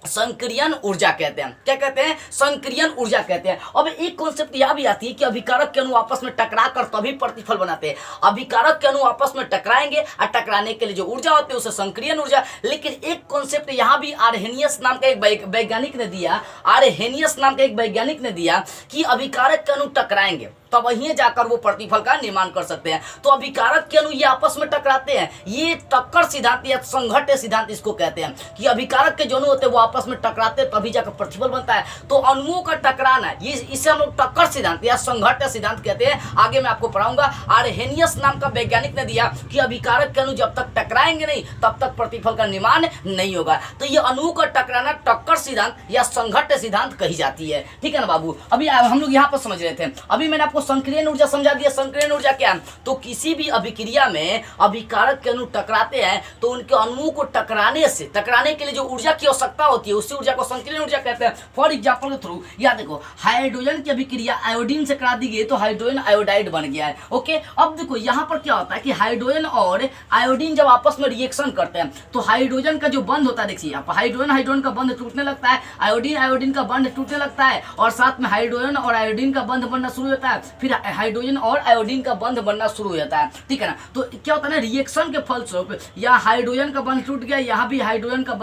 Speaker 1: संक्रियन ऊर्जा कहते हैं। क्या कहते हैं? संक्रियन ऊर्जा कहते हैं। अब एक कॉन्सेप्ट यह भी आती है कि अभिकारक के अणु आपस में टकरा कर तभी प्रतिफल बनाते हैं। अभिकारक के अणु आपस में टकराएंगे और टकराने के लिए जो ऊर्जा होती है उसे संक्रियन ऊर्जा। लेकिन एक कॉन्सेप्ट यहाँ भी आर्हेनियस नाम का एक वैज्ञानिक ने दिया, आर्हेनियस नाम का एक वैज्ञानिक ने दिया कि अभिकारक के अणु टकराएंगे तब वहीं जाकर वो प्रतिफल का निर्माण कर सकते हैं। तो अभिकारक के अणु ये आपस में टकराते हैं, ये टक्कर सिद्धांत या संघट्य सिद्धांत इसको कहते हैं कि अभिकारक के जो अणु होते हैं वो आपस में टकराते हैं तभी जाकर प्रतिफल बनता है। तो अणुओं का टकराना, ये इसे हम लोग टक्कर सिद्धांत या संघट्य सिद्धांत कहते हैं। आगे मैं आपको पढ़ाऊंगा। आर्हेनियस नाम का वैज्ञानिक ने दिया कि अभिकारक के अणु जब तक टकराएंगे नहीं तब तक प्रतिफल का निर्माण नहीं होगा। तो ये अणुओं का टकराना टक्कर सिद्धांत या संघट्य सिद्धांत कही जाती है, ठीक है ना बाबू। अभी हम लोग यहाँ पर समझ रहे थे, अभी मैंने आपको संक्रियन ऊर्जा समझा दिया। संक्रियन ऊर्जा क्या है? तो किसी भी अभिक्रिया में अभिकारक के अणु टकराते हैं तो उनके अणुओं को टकराने के लिए जो ऊर्जा की आवश्यकता होती है उसी ऊर्जा को संक्रियन ऊर्जा कहते हैं। फॉर एग्जांपल के थ्रू याद देखो, हाइड्रोजन की अभिक्रिया आयोडीन से करा दी गई तो हाइड्रोजन आयोडाइड बन गया है। ओके, अब देखो यहाँ पर क्या होता है कि हाइड्रोजन और आयोडीन जब आपस में रिएक्शन करते हैं तो हाइड्रोजन का जो बंध होता है, देखिए यहाँ पर हाइड्रोजन का बंध टूटने लगता है, आयोडीन का बंध टूटने लगता है, और साथ में हाइड्रोजन और आयोडीन का बंध बनना शुरू होता है, फिर हाइड्रोजन और आयोडीन का बंध बनना शुरू हो जाता है, ठीक है ना। तो क्या होता है ना, रिएक्शन के फलस्वरूप यहाँ हाइड्रोजन का बंध टूट गया, यहाँ भी हाइड्रोजन का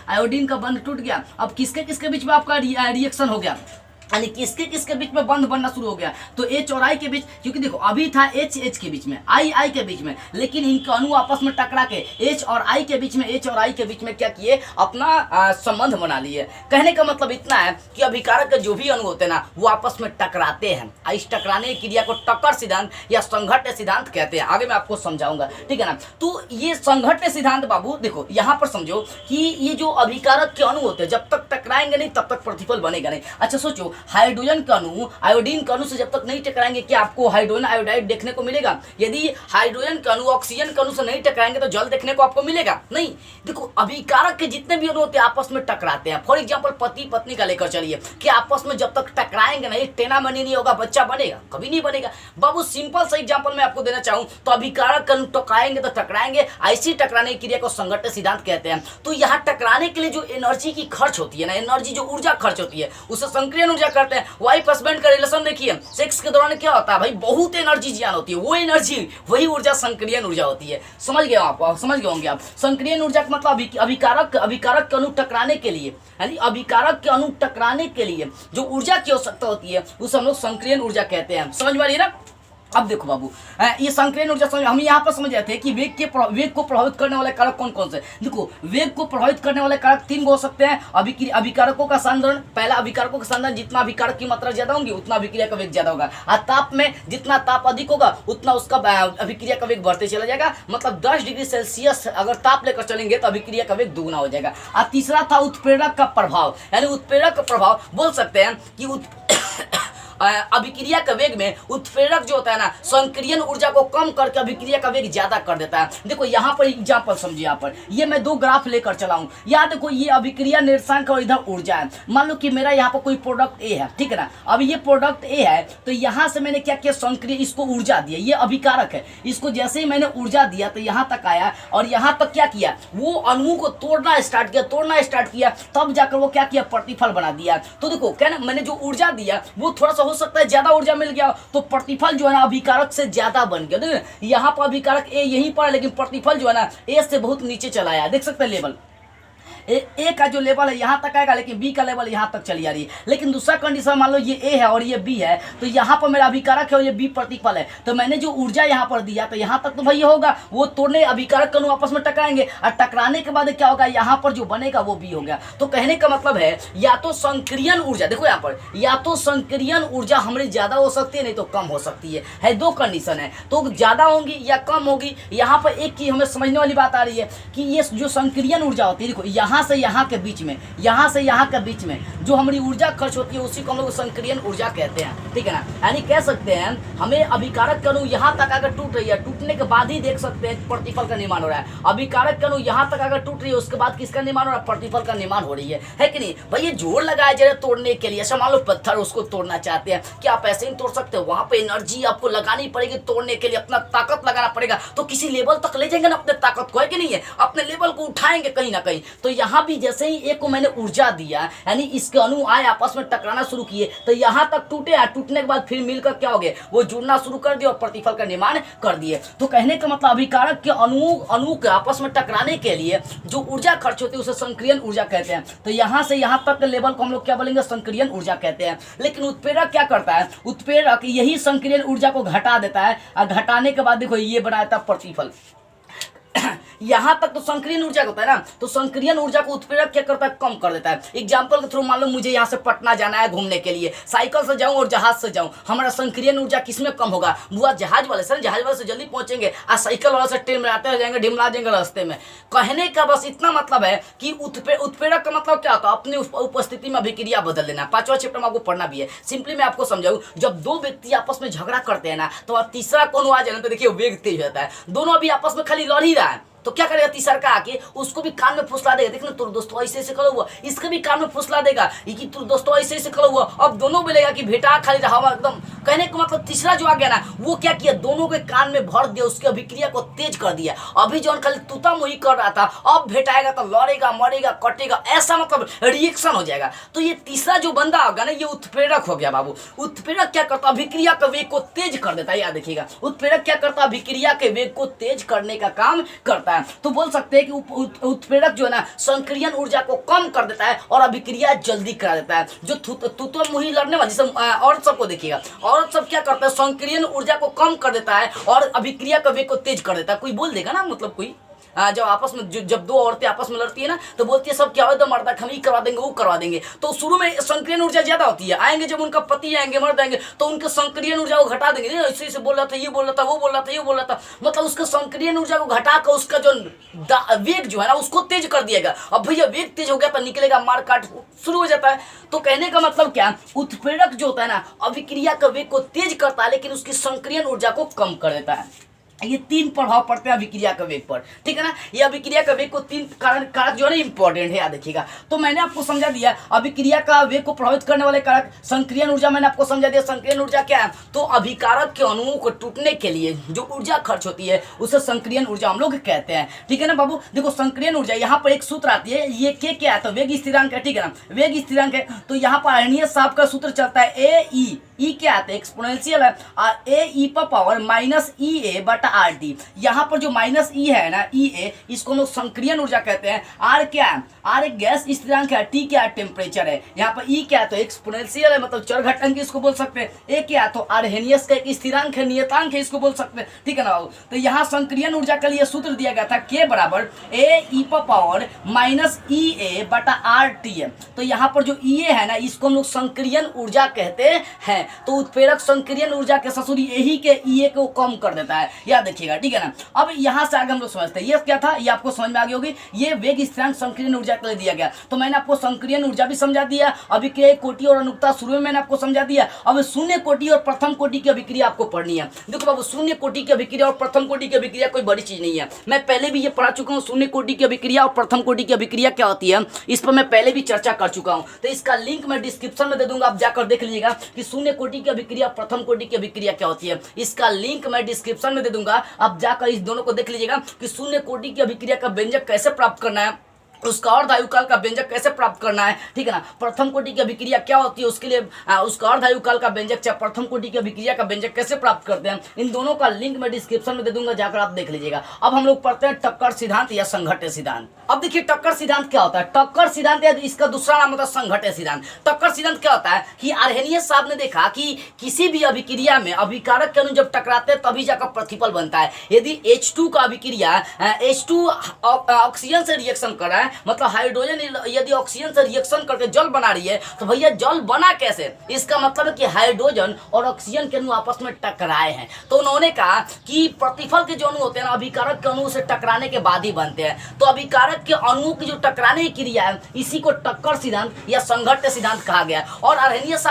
Speaker 1: आयोडीन का बंध टूट गया। अब किसके किसके बीच में आपका रिएक्शन हो गया, यानी किसके किसके बीच में बंध बनना शुरू हो गया? तो H और I के बीच, क्योंकि देखो अभी था H के बीच में, I के बीच में, लेकिन इनके अणु आपस में टकरा के H और I के बीच में क्या किए? अपना संबंध बना लिए। कहने का मतलब इतना है कि अभिकारक के जो भी अणु होते हैं ना वो आपस में टकराते हैं। इस टकराने की क्रिया को टक्कर सिद्धांत या संघट्य सिद्धांत कहते हैं। आगे मैं आपको समझाऊंगा, ठीक है ना। तो ये संघट्य सिद्धांत बाबू देखो यहाँ पर समझो कि ये जो अभिकारक के अणु होते हैं जब तक टकराएंगे नहीं तब तक प्रतिफल बनेगा नहीं। अच्छा सोचो, हाइड्रोजन का अणु आयोडीन का अणु से जब तक नहीं टकराएंगे क्या आपको हाइड्रोजन आयोडाइड देखने को मिलेगा? यदि हाइड्रोजन का अणु ऑक्सीजन के अणु से नहीं टकराएंगे तो जल देखने को आपको मिलेगा नहीं। देखो, अभिकारक के जितने भी अणु होते हैं आपस में टकराते हैं। फॉर एग्जांपल पति पत्नी का लेकर चलिए कि आपस में जब तक टकराएंगे नहीं, टेना मनी नहीं होगा, बच्चा बनेगा? कभी नहीं बनेगा बाबू। सिंपल सा एग्जांपल मैं आपको देना चाहूं तो अभिकारक के अणु टकराएंगे तो टकराएंगे, ऐसी टकराने की क्रिया को संघट्य सिद्धांत कहते हैं। तो यहाँ टकराने के लिए जो एनर्जी की खर्च होती है ना, एनर्जी जो ऊर्जा खर्च होती है उसे संक्रियन ऊर्जा करते हैं। वाइफ हस्बैंड का रिलेशन देखिए, सेक्स के दौरान क्या होता है भाई, बहुत एनर्जी जियान होती है। वो एनर्जी, वही ऊर्जा संक्रियन ऊर्जा होती है। समझ गए आप? समझ गए होंगे आप। संक्रियन ऊर्जा का मतलब अभिकारक के अणु टकराने के लिए, यानी अभिकारक के अणु टकराने के लिए जो ऊर्जा की आवश्यकता होती है उसे हम लोग संक्रियन ऊर्जा कहते हैं। समझ में आ रही है ना? अब देखो बाबू, ये संक्रियन ऊर्जा हम यहाँ पर समझ रहे थे कि वेग को प्रभावित करने वाले कारक कौन कौन से। देखो, वेग को प्रभावित करने वाले कारक 3 हो सकते हैं। अभिकारकों का सांद्रण, पहला अभिकारकों का सांद्रण, जितना अभिकारक की मात्रा ज्यादा होगी उतना अभिक्रिया का वेग ज्यादा होगा। और ताप में जितना ताप अधिक होगा उतना उसका अभिक्रिया का वेग बढ़ते चला जाएगा। मतलब 10 डिग्री सेल्सियस अगर ताप लेकर चलेंगे तो अभिक्रिया का वेग दुगुना हो जाएगा। और तीसरा था उत्प्रेरक का प्रभाव, यानी उत्प्रेरक का प्रभाव बोल सकते हैं कि अभिक्रिया के वेग में उत्प्रेरक जो होता है ना संक्रियन ऊर्जा को कम करके अभिक्रिया का वेग ज्यादा कर देता है। देखो यहाँ पर एग्जांपल समझिए, यहाँ पर ये मैं दो ग्राफ लेकर चला हूँ। यहाँ देखो ये अभिक्रिया निर्देशांक और इधर ऊर्जा है। मान लो कि मेरा यहाँ पर कोई प्रोडक्ट ए है, ठीक है ना। अब ये प्रोडक्ट ए है तो यहाँ से मैंने क्या किया, संक्रिय इसको ऊर्जा दिया, ये अभिकारक है, इसको जैसे ही मैंने ऊर्जा दिया तो यहाँ तक आया और यहाँ तक क्या किया, वो अणुओं को तोड़ना स्टार्ट किया, तब जाकर वो क्या किया, प्रतिफल बना दिया। तो देखो क्या ना, मैंने जो ऊर्जा दिया वो थोड़ा सा हो सकता है ज्यादा ऊर्जा मिल गया तो प्रतिफल जो है ना अभिकारक से ज्यादा बन गया। देखो यहाँ पर अभिकारक ए यहीं पर है लेकिन प्रतिफल जो है ना ए से बहुत नीचे चला आया, देख सकते हैं लेवल ए का जो लेवल है यहाँ तक आएगा लेकिन बी का लेवल यहाँ तक चली आ रही है। लेकिन दूसरा कंडीशन मान लो ये ए है और ये बी है तो यहाँ पर मेरा अभिकारक है और ये बी प्रतिफल है, तो मैंने जो ऊर्जा यहाँ पर दिया तो यहाँ तक तो भाई ये होगा, वो तोड़ने अभिकारक कणु आपस में टकराएंगे और टकराने के बाद क्या होगा, यहाँ पर जो बनेगा वो बी हो गया। तो कहने का मतलब है या तो संक्रियन ऊर्जा, देखो यहाँ पर या तो संक्रियन ऊर्जा हमारी ज्यादा हो सकती है नहीं तो कम हो सकती है। दो कंडीशन है, तो ज्यादा होंगी या कम होगी। यहाँ पर एक की हमें समझने वाली बात आ रही है कि ये जो संक्रियन ऊर्जा होती है, देखो यहाँ से यहाँ के बीच में, यहाँ से यहाँ के बीच में जो हमारी ऊर्जा खर्च होती है उसी को हम लोग संक्रियन ऊर्जा कहते हैं, ठीक है ना। यानी कह सकते हैं हमें अभिकारक कणु यहाँ तक अगर टूट रही है, टूटने के बाद ही देख सकते हैं प्रतिफल का निर्माण हो रहा है। अभिकारक कणु यहाँ तक अगर टूट रही है उसके बाद किसका निर्माण हो रहा है, प्रतिफल का निर्माण हो रही है कि नहीं भाई। ये जोर लगाया जा रहा है तोड़ने के लिए, ऐसा मान लो पत्थर उसको तोड़ना चाहते हैं, क्या आप ऐसे ही तोड़ सकते हो? वहां पे एनर्जी आपको लगानी पड़ेगी तोड़ने के लिए, अपना ताकत लगाना पड़ेगा, तो किसी लेवल तक ले जाएंगे ना अपने ताकत को, है कि नहीं है, अपने लेवल को उठाएंगे कहीं ना कहीं। तो यहाँ भी जैसे ही एक को मैंने ऊर्जा दिया यानी इसके अणु आए आपस में टकराना शुरू किए तो यहाँ तक टूटे, टूटने के बाद फिर मिलकर क्या हो गए, वो जुड़ना शुरू कर दिए और प्रतिफल का निर्माण कर दिए। तो कहने का मतलब अभिकारक के अणु के आपस में टकराने के लिए जो ऊर्जा खर्च होती है उसे संक्रियन ऊर्जा कहते हैं। तो यहाँ से यहाँ तक के लेवल को हम लोग क्या बोलेंगे, संक्रियन ऊर्जा कहते हैं। लेकिन उत्प्रेरक क्या करता है, उत्प्रेरक यही संक्रियन ऊर्जा को घटा देता है और घटाने के बाद देखो ये बनाता है प्रतिफल। यहाँ तक तो संक्रियन ऊर्जा होता है ना, तो संक्रियन ऊर्जा को उत्प्रेरक क्या करता है, कम कर देता है। एग्जांपल के थ्रू मान लो मुझे यहाँ से पटना जाना है घूमने के लिए, साइकिल से जाऊँ और जहाज से जाऊँ, हमारा संक्रियन ऊर्जा किसमें कम होगा, वो जहाज वाले से, जहाज वाले से जल्दी पहुंचेंगे और साइकिल वाले से ट्रेन में आते हो जाएंगे, ढिमला जाएंगे रास्ते में। कहने का बस इतना मतलब है कि उत्प्रेरक का मतलब क्या होता है, अपनी उपस्थिति में अभिक्रिया बदल देना। 5वां चैप्टर में आपको पढ़ना भी है। सिंपली मैं आपको समझाऊं, जब दो व्यक्ति आपस में झगड़ा करते हैं ना तो तीसरा कौन आ जाए तो देखिए वेग तेज होता है, दोनों अभी आपस में खाली लड़ ही रहा है, तो क्या करेगा तीसरा का आके उसको भी कान में फुसला देगा, देखना तुर दोस्तों ऐसे ऐसे खड़ा हुआ, इसके भी कान में फुसला देगा कि तुर दोस्तों ऐसे ऐसे खड़ा हुआ। अब दोनों बोलेगा कि बेटा खाली रहा हुआ एकदम। कहने का मतलब तीसरा जो आ गया ना वो क्या किया, दोनों के कान में भर दिया, उसकी अभिक्रिया को तेज कर दिया। अभी जो खाली तूता मुही कर रहा था अब भेटाएगा तो लड़ेगा, मरेगा, कटेगा, ऐसा मतलब रिएक्शन हो जाएगा। तो ये तीसरा जो बंदा होगा ना ये उत्प्रेरक हो गया बाबू। उत्प्रेरक क्या करता है, अभिक्रिया के वेग को तेज कर देता है। याद देखिएगा, उत्प्रेरक क्या करता है, अभिक्रिया के वेग को तेज करने का काम करता है। तो बोल सकते हैं कि उत्प्रेरक जो है ना संक्रियन ऊर्जा को कम कर देता है और अभिक्रिया जल्दी करा देता है। जो तूतो मुही लड़ने वाली औरत सबको देखिएगा, औरत सब क्या करता है, संक्रियन ऊर्जा को कम कर देता है और अभिक्रिया का वेग को तेज कर देता है। कोई बोल देगा ना, मतलब कोई जब आपस में जब दो औरतें आपस में लड़ती है ना तो बोलती है सब क्या हो तो मर्द हम ही करवा देंगे, वो करवा देंगे। तो शुरू में संक्रियन ऊर्जा ज्यादा होती है, आएंगे जब उनका पति आएंगे, मर्द आएंगे तो उनके संक्रियन ऊर्जा को घटा देंगे। ऐसे ऐसे बोल रहा था, ये बोल रहा था, वो बोल रहा था, ये बोल रहा था, मतलब उसके संक्रियन ऊर्जा को घटा कर उसका जो वेग जो है ना उसको तेज कर दिएगा। अब भैया वेग तेज हो गया तो निकलेगा मार काट शुरू हो जाता है। तो कहने का मतलब क्या, उत्प्रेरक जो होता है ना अभिक्रिया का वेग को तेज करता है लेकिन उसकी संक्रियन ऊर्जा को कम कर देता है। ये तीन प्रभाव पड़ते हैं अभिक्रिया का वेग पर, ठीक है ना। ये अभिक्रिया का वेग को तीन कारक जो है ना इंपॉर्टेंट है, याद देखिएगा। तो मैंने आपको समझा दिया अभिक्रिया का वेग को प्रभावित करने वाले कारक। संक्रियन ऊर्जा मैंने आपको समझा दिया, संक्रियन ऊर्जा क्या है, तो अभिकारक के अणुओं को टूटने के लिए जो ऊर्जा खर्च होती है उसे संक्रियन ऊर्जा हम लोग कहते हैं, ठीक है ना बाबू। देखो संक्रियन ऊर्जा यहाँ पर एक सूत्र आती है, ये के क्या है, तो वेग स्थिरांक है, ठीक है ना, वेग स्थिरांक है। तो यहाँ पर आर्नियस साहब का सूत्र चलता है ए ई क्या आता है, एक्सपोनेंशियल है, और ए ई पर पावर माइनस ई ए बटा आर टी। यहाँ पर जो माइनस ई है ना, ई ए, इसको हम लोग संक्रियन ऊर्जा कहते हैं। आर क्या है, आर एक गैस स्थिरांक है, टी क्या है, टेम्परेचर है। यहाँ पर ई क्या है, तो एक्सपोनेंशियल है, मतलब चरघातांकी इसको बोल सकते हैं। ए क्या है, तो आर्हेनियस का एक स्थिरांक है, नियतांक है, इसको बोल सकते हैं, ठीक है ना बाबू। तो यहाँ संक्रियन ऊर्जा के लिए सूत्र दिया गया था के बराबर ए ई पर पावर माइनस ई ए बटा आर टी है। तो यहाँ पर जो ई ए है ना इसको हम लोग संक्रियन ऊर्जा कहते हैं। तो उत्प्रेरक संक्रियन ऊर्जा के ससुर यही के ई ए को कम कर देता है। क्या देखिएगा, ठीक है ना। अब यहाँ से आगे हम लोग समझते हैं ये क्या था, ये आपको समझ में आ गई होगी। ये वेग स्थिरांक संकीर्ण ऊर्जा के लिए दिया गया। तो मैंने आपको संकीर्ण ऊर्जा भी समझा दिया, अभिक्रिया कोटि और अनुक्ता शुरू में मैंने आपको समझा दिया। अब शून्य कोटि और प्रथम कोटि की अभिक्रिया आपको पढ़नी है। देखो बाबू, शून्य कोटि की अभिक्रिया और प्रथम कोटि की अभिक्रिया कोई बड़ी चीज नहीं है, मैं पहले भी ये पढ़ा चुका हूँ। शून्य कोटि की अभिक्रिया और प्रथम कोटि की अभिक्रिया क्या होती है, इस पर मैं पहले भी चर्चा कर चुका हूँ। तो इसका लिंक मैं डिस्क्रिप्शन में दे दूंगा, आप जाकर देख लीजिएगा कि शून्य कोटि की अभिक्रिया प्रथम कोटि की अभिक्रिया क्या होती है। इसका लिंक मैं डिस्क्रिप्शन में दे दूंगा, आप जाकर इस दोनों को देख लीजिएगा कि शून्य कोटि की अभिक्रिया का व्यंजक कैसे प्राप्त करना है, उसका अर्धायुकाल का व्यंजक कैसे प्राप्त करना है, ठीक है ना। प्रथम कोटि की अभिक्रिया क्या होती है, उसके लिए उसका अर्धायुकाल का व्यंजक चाहे प्रथम कोटि की अभिक्रिया का व्यंजक कैसे प्राप्त करते हैं, इन दोनों का लिंक मैं डिस्क्रिप्शन में दे दूंगा, जाकर आप देख लीजिएगा। अब हम लोग पढ़ते हैं टक्कर सिद्धांत या संघट्य सिद्धांत। अब देखिए टक्कर सिद्धांत क्या होता है। टक्कर सिद्धांत या इसका दूसरा नाम होता है संघट्य सिद्धांत। टक्कर सिद्धांत क्या होता है कि आर्हेनियस साहब ने देखा कि किसी भी अभिक्रिया में अभिकारक के अणु जब टकराते हैं तभी जाकर प्रतिफल बनता है। यदि H2 का अभिक्रिया H2 ऑक्सीजन से रिएक्शन कर रहा है, मतलब हाइड्रोजन यदि ऑक्सीजन से रिएक्शन करके जल बना रही है, तो भैया जल बना कैसे, इसका मतलब है कि हाइड्रोजन और ऑक्सीजन के अणु आपस में टकराए हैं। तो उन्होंने कहा कि प्रतिफल के जो अणु होते हैं ना, अभिकारक के अणु से टकराने के बाद ही बनते हैं। तो अभिकारक के अणुओं की जो टकराने की क्रिया है, इसी को टक्कर सिद्धांत या संघट्य सिद्धांत कहा गया। और आर्हेनियस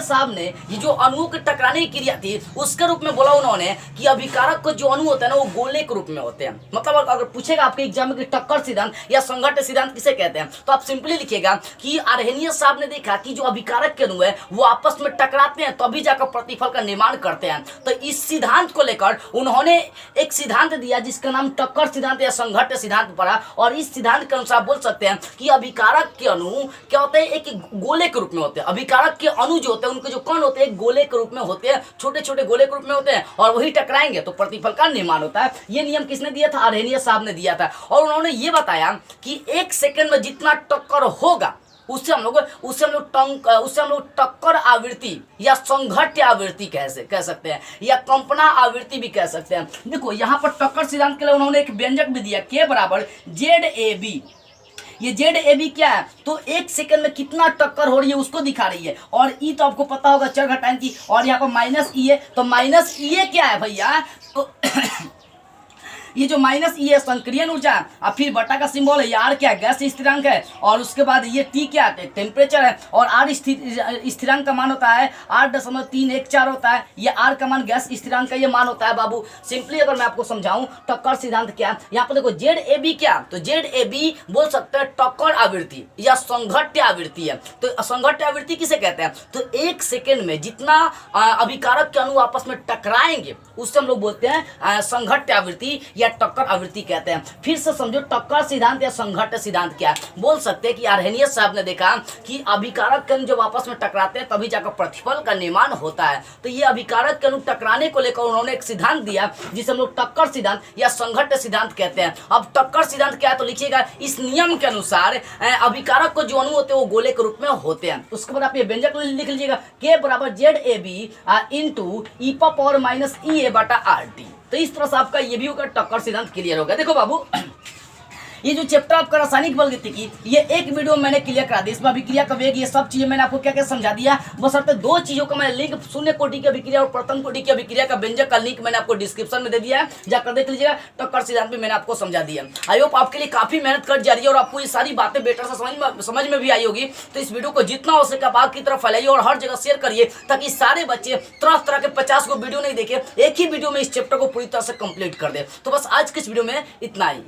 Speaker 1: साहब ने ये जो अणुओं के टकराने की क्रिया थी, उसके रूप में बोला उन्होंने कि अभिकारक को जो अणु होते हैं ना, वो गोले के रूप में होते हैं। मतलब अगर पूछेगा आपके एग्जाम में कि टक्कर सिद्धांत या संघट्य सिद्धांत किसे कहते हैं, तो आप सिंपली लिखिएगा कि आर्हेनियस साहब ने देखा कि जो अभिकारक के अणु है वो आपस में टकराते हैं तभी जाकर प्रतिफल का निर्माण करते हैं। तो इस सिद्धांत को लेकर उन्होंने एक सिद्धांत दिया जिसका नाम टक्कर सिद्धांत या संघट्य सिद्धांत पड़ा। और इस सिद्धांत के अनुसार बोल सकते हैं कि अभिकारक के अणु क्या होते हैं, एक गोले के रूप में होते हैं। अभिकारक के अणु जो होते हैं, उनके जो कण होते हैं, गोले के रूप में होते हैं, छोटे छोटे गोले के रूप में होते हैं, और वही टकराएंगे तो प्रतिफल का निर्माण होता है। ये नियम किसने दिया था, आर्हेनियस साहब ने दिया था। और उन्होंने ये बताया कि 1 सेकंड में जितना टक्कर होगा उससे हम लोग टक्कर आवृत्ति या संघट्य आवृत्ति कह सकते हैं, या कंपना आवृत्ति भी कह सकते हैं। देखो यहाँ पर टक्कर सिद्धांत के लिए उन्होंने एक व्यंजक भी दिया, K बराबर ZAB। ये ZAB क्या है, तो 1 सेकंड में कितना टक्कर हो रही है उसको दिखा रही है। और E तो आपको पता होगा चर घटाएं की, और यहाँ पर माइनस E है। तो माइनस E क्या है भैया, तो ये जो माइनस E है संक्रियण ऊर्जा, और फिर बटा का सिंबल है, ये R क्या है, गैस स्थिरांक है। और उसके बाद ये T क्या है, टेम्परेचर है। और R स्थिरांक का मान होता है 8.314 होता है। ये R का मान गैस स्थिरांक का ये मान होता है बाबू। सिंपली अगर मैं आपको समझाऊं टक्कर सिद्धांत क्या है, यहाँ पर देखो ZAB क्या, तो ZAB बोल सकते हैं टक्कर आवृत्ति या संघट्य आवृत्ति है। तो संघट्य आवृत्ति किसे कहते हैं, तो 1 सेकेंड में जितना अभिकारक के अणु आपस में टकराएंगे उससे हम लोग बोलते हैं संघट्य आवृत्ति या टक्कर आवृत्ति कहते हैं। फिर से समझो टक्कर सिद्धांत या संघट्य सिद्धांत क्या है। बोल सकते हैं कि आर्हेनियस साहब ने देखा कि अभिकारक के अणु जब आपस में टकराते हैं तभी जाकर प्रतिफल का निर्माण होता है। तो ये अभिकारक के अणु टकराने को लेकर उन्होंने एक सिद्धांत दिया जिसे हम लोग टक्कर सिद्धांत या संघट्य सिद्धांत कहते हैं। अब टक्कर सिद्धांत क्या है, तो लिखिएगा इस नियम के अनुसार अभिकारक को जो अणु होते हैं वो गोले के रूप में होते हैं। उसके बाद आप ये व्यंजक लिख लीजिएगा, K बराबर ZAB इंटू E⁻−EA बटा RT। तो इस तरह से आपका ये भी होगा, टक्कर सिद्धांत क्लियर होगा। देखो बाबू, ये जो चैप्टर आपका रासायनिक बलगतिकी, ये एक वीडियो में मैंने क्लियर करा दी। इसमें अभिक्रिया का वेग, ये सब चीजें मैंने आपको क्या क्या समझा दिया। बस अर्थ 2 चीजों का मैंने लिंक, शून्य कोटि की अभिक्रिया और प्रथम कोटि की अभिक्रिया का व्यंजक का लिंक मैंने आपको डिस्क्रिप्शन में दे दिया है, जाकर देख लीजिएगा। टक्कर सिद्धांत भी मैंने आपको समझा दिया। आई होप आपके लिए काफी मेहनत कर जा रही है और आपको ये सारी बातें बेटर से समझ में भी आई होगी। तो इस वीडियो को जितना हो सके आप की तरफ फैलाइए और हर जगह शेयर करिए, ताकि सारे बच्चे तरह तरह के 50 को वीडियो नहीं देखे, एक ही वीडियो में इस चैप्टर को पूरी तरह से कंप्लीट कर दे। तो बस आज के इस वीडियो में इतना ही।